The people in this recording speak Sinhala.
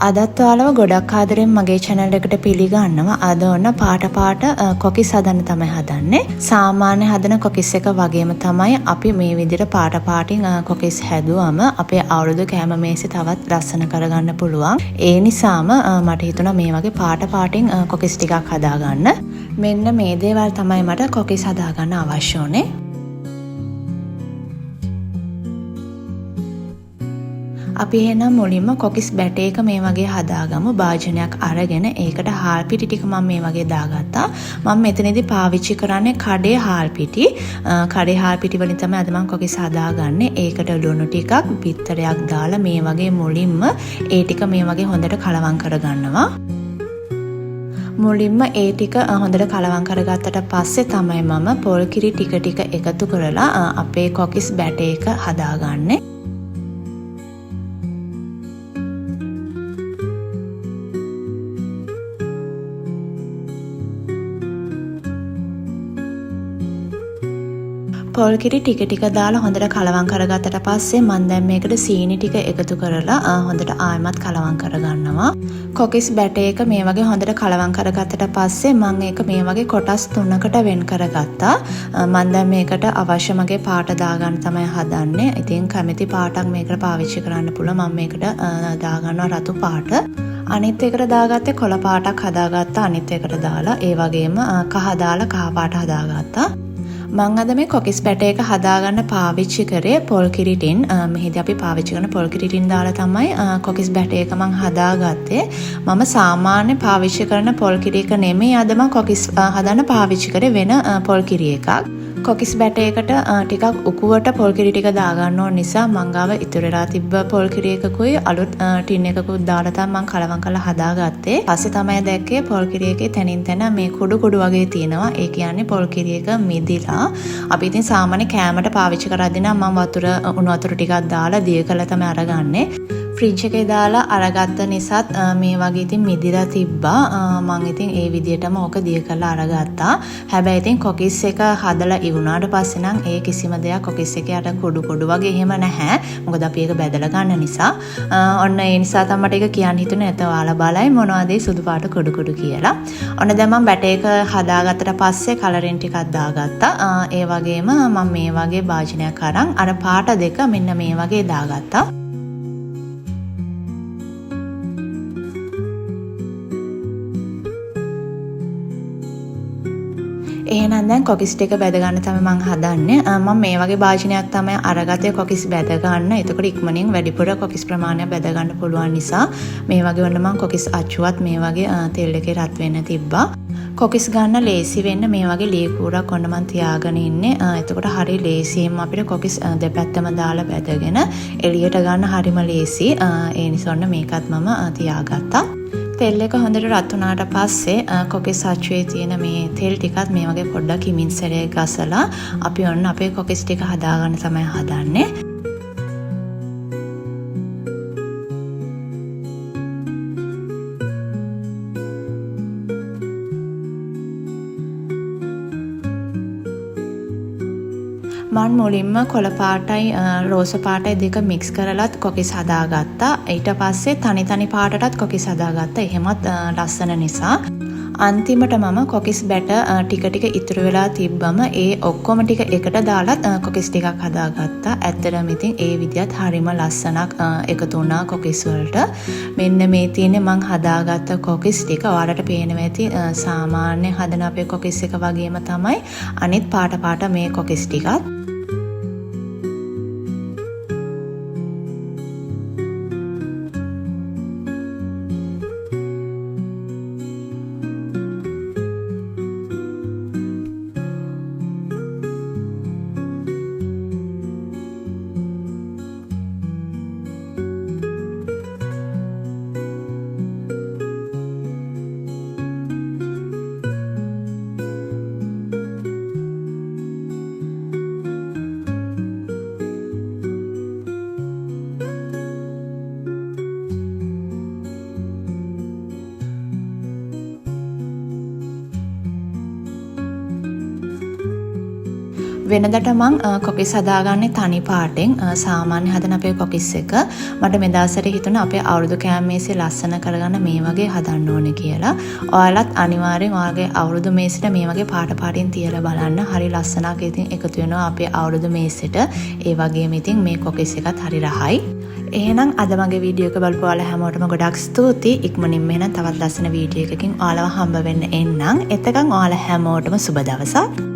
අදත් ඔයාලව ගොඩක් ආදරෙන් මගේ channel එකට පිළිගන්නවා. අද ඔන්න පාට කොකිස් හදන්න තමයි හදන්නේ. සාමාන්‍ය හදන කොකිස් එක වගේම තමයි අපි මේ විදිහට පාටින් කොකිස් හැදුවම අපේ අවුරුදු කෑම මේසෙ තවත් ලස්සන කරගන්න පුළුවන්. ඒ නිසාම මට හිතුණා මේ වගේ පාටින් කොකිස් ටිකක් හදාගන්න. මෙන්න මේ දේවල් තමයි මට කොකිස් හදාගන්න අවශ්‍ය වුනේ. අපි එහෙනම් මුලින්ම කොකිස් බැටේ එක මේ වගේ හදාගමු. භාජනයක් අරගෙන ඒකට හාල් පිටි ටික මම මේ වගේ දාගත්තා. මම මෙතනදී පාවිච්චි කරන්නේ කඩේ හාල් පිටි. කඩේ හාල් පිටි වලින් තමයි අද මම කොකිස් හදාගන්නේ. ඒකට ලුණු ටිකක් බිත්තරයක් දාලා මේ වගේ මුලින්ම ඒ ටික මේ වගේ හොඳට කලවම් කරගන්නවා. මුලින්ම ඒ ටික හොඳට කලවම් කරගත්තට පස්සේ තමයි මම පොල් කිරි ටික එකතු කරලා අපේ කොකිස් බැටේ එක හදාගන්නේ. පොල් කිරි ටික දාලා හොඳට කලවම් කරගත්තට පස්සේ මම දැන් මේකට සීනි ටික එකතු කරලා හොඳට ආයෙමත් කලවම් කරගන්නවා. කොකිස් බැටේ එක මේ වගේ හොඳට කලවම් කරගත්තට පස්සේ මම ඒක මේ වගේ කොටස් 3කට වෙන් කරගත්තා. මම දැන් මේකට අවශ්‍ය මගේ පාට දාගන්න තමයි හදන්නේ. ඉතින් කැමති පාටක් මේකට පාවිච්චි කරන්න පුළුවන්. මම මේකට දාගන්නවා රතු පාට. අනිත් එකට දාගත්තේ කොළ පාටක් හදාගත්තා. අනිත් එකට දාලා ඒ වගේම කහ දාලා කහ පාට හදාගත්තා. මම අද මේ කොකිස් බැටේ එක හදාගන්න පාවිච්චි කරේ පොල් කිරි ටින්. මෙහිදී අපි පාවිච්චි කරන පොල් කිරි ටින් දාලා තමයි කොකිස් බැටේ එක මම හදාගත්තේ. මම සාමාන්‍ය පාවිච්චි කරන පොල් කිරි එක නෙමෙයි අද මම කොකිස් හදන්න පාවිච්චි කරේ වෙන පොල් කිරි එකක්. කොකිස් බැටේ එකට ටිකක් උකුවට පොල් කිරි ටික දාගන්න ඕන නිසා මං ගාව ඉතුරු වෙලා තිබ්බ පොල් කිරි එකකුයි අලුත් ටින් එකකුත් දාලා තමයි මං කලවම් කරලා හදාගත්තේ. පස්සේ තමයි දැක්කේ පොල් කිරි එකේ තනින් තන මේ කුඩු වගේ තියෙනවා. ඒ කියන්නේ පොල් කිරි එක මිදිලා. අපි ඉතින් සාමාන්‍ය කෑමට පාවිච්චි කරද්දී නම් මම උණු වතුර ටිකක් දාලා දිය කරලා තමයි අරගන්නේ. ෆ්‍රිජ් එකේ දාලා අරගත්ත නිසාත් මේ වගේ ඉතින් මිදිලා තිබ්බා. මම ඉතින් ඒ විදිහටම ඕක දිය කරලා අරගත්තා. හැබැයි ඉතින් කොකිස් එක හදලා ඉවුනාට පස්සේ නම් ඒ කිසිම දෙයක් කොකිස් එකේ අර කුඩු වගේ එහෙම නැහැ. මොකද අපි ඒක බැදලා ගන්න නිසා. ඔන්න ඒ නිසා තමයි මට ඒක කියන්න හිතුනේ. නැත්නම් ඔයාලා බලයි මොනවද සුදු පාට කුඩු කියලා. ඔන්න දැන් මම බැටේ එක හදාගත්තට පස්සේ කලරින් ටිකක් දාගත්තා. ඒ වගේම මම මේ වගේ භාජනයක් අරන් අර පාට දෙක මෙන්න මේ වගේ දාගත්තා. එහෙනම් දැන් කොකිස් ටික බැද ගන්න තමයි මම හදන්නේ. මම මේ වගේ භාජනයක් තමයි අරගත්තේ කොකිස් බැද ගන්න. එතකොට ඉක්මනින් වැඩිපුර කොකිස් ප්‍රමාණයක් බැද ගන්න පුළුවන් නිසා මේ වගේ වුණ මම කොකිස් අච්චුවත් මේ වගේ තෙල් එකේ රත් වෙන්න තිබ්බා. කොකිස් ගන්න ලේසි වෙන්න මේ වගේ ලී කූරක් ඔන්න මම තියාගෙන ඉන්නේ. එතකොට හරිය ලේසියෙන් අපිට කොකිස් දෙපැත්තම දාලා බැදගෙන එළියට ගන්න හරිම ලේසි. ඒ නිසා ඔන්න මේකත් මම තියාගත්තා. තෙල් එක හොඳට රත් වුණාට පස්සේ කොකිස් අච්චුවේ තියෙන මේ තෙල් ටිකත් මේ වගේ පොඩ්ඩක් හිමින් සැරේ ගසලා අපි ඔන්න අපේ කොකිස් ටික හදාගන්න තමයි හදන්නේ. මම මුලින්ම කොළ පාටයි රෝස පාටයි දෙක මික්ස් කරලත් කොකිස් හදාගත්තා. ඊට පස්සේ තනි පාටටත් කොකිස් හදාගත්තා. එහෙමත් ලස්සන නිසා. අන්තිමට මම කොකිස් බැට ටික ඉතුරු වෙලා තිබ්බම ඒ ඔක්කොම ටික එකට දාලත් කොකිස් ටිකක් හදාගත්තා. ඇත්තටම ඉතින් ඒ විදිහත් හරිම ලස්සනක් එකතු වුණා කොකිස් වලට. මෙන්න මේ තියෙන්නේ මං හදාගත්ත කොකිස් ටික. ඔයාලට පේනවා ඇති සාමාන්‍ය හදන අපේ කොකිස් එක වගේම තමයි අනිත් පාට මේ කොකිස් ටිකත්. වෙනදට මං කොකිස් හදාගන්නේ තනි පාටෙන් සාමාන්‍ය හදන අපේ කොකිස් එක මට මෙදාසට හිතුණා අපේ අවුරුදු කෑම මේසේ ලස්සන කරගන්න මේ වගේ හදන්න ඕනේ කියලා. ඔයාලත් අනිවාර්යෙන් ඔයාගේ අවුරුදු මේසෙට මේ වගේ පාට පාටින් තියලා බලන්න. හරි ලස්සනක් ඉතින් එකතු වෙනවා අපේ අවුරුදු මේසෙට. ඒ වගේම ඉතින් මේ කොකිස් එකත් හරි රහයි. එහෙනම් අද මගේ වීඩියෝ එක බලපු ඔයාලා හැමෝටම ගොඩක් ස්තුතියි. ඉක්මනින්ම එහෙනම් තවත් ලස්සන වීඩියෝ එකකින් ඔයාලව හම්බ වෙන්න එන්නම්. එතකන් ඔයාලා හැමෝටම සුබ දවසක්.